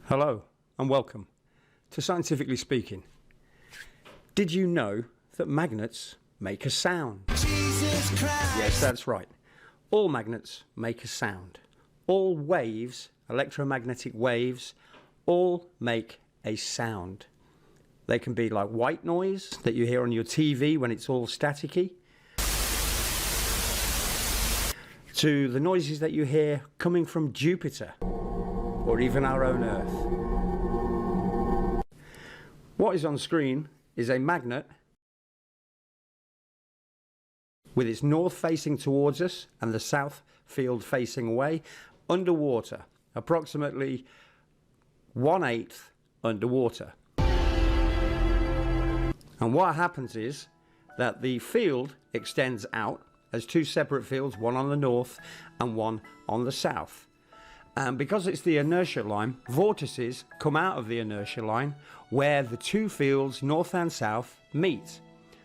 Hello and welcome to Scientifically Speaking. Did you know that magnets make a sound? Yes, that's right. All magnets make a sound. All waves, electromagnetic waves, all make a sound. They can be like white noise that you hear on your TV when it's all staticky, to the noises that you hear coming from Jupiter or even our own Earth. What is on screen is a magnet with its north facing towards us and the south field facing away, underwater, approximately 1/8 underwater. And what happens is that the field extends out as two separate fields, one on the north and one on the south. And because it's the inertia line, vortices come out of the inertia line where the two fields, north and south, meet.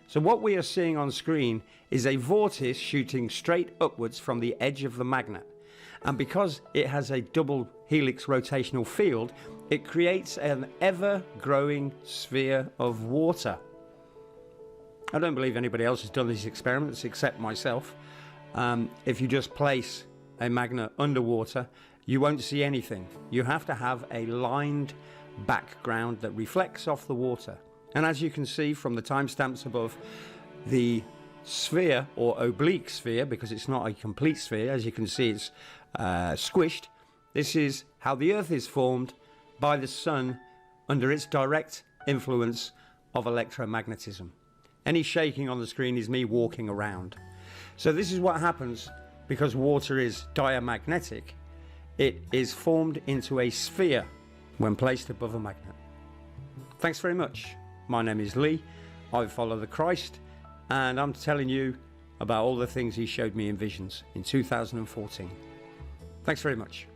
So what we are seeing on screen is a vortice shooting straight upwards from the edge of the magnet. And because it has a double helix rotational field, it creates an ever-growing sphere of water. I don't believe anybody else has done these experiments except myself. If you just place a magnet underwater, you won't see anything. You have to have a lined background that reflects off the water. And as you can see from the timestamps above, the sphere, or oblique sphere, because it's not a complete sphere, as you can see it's squished. This is how the Earth is formed by the sun under its direct influence of electromagnetism. Any shaking on the screen is me walking around. So this is what happens because water is diamagnetic. It is formed into a sphere when placed above a magnet. Thanks very much. My name is Lee. I follow the Christ, and I'm telling you about all the things he showed me in visions in 2014. Thanks very much.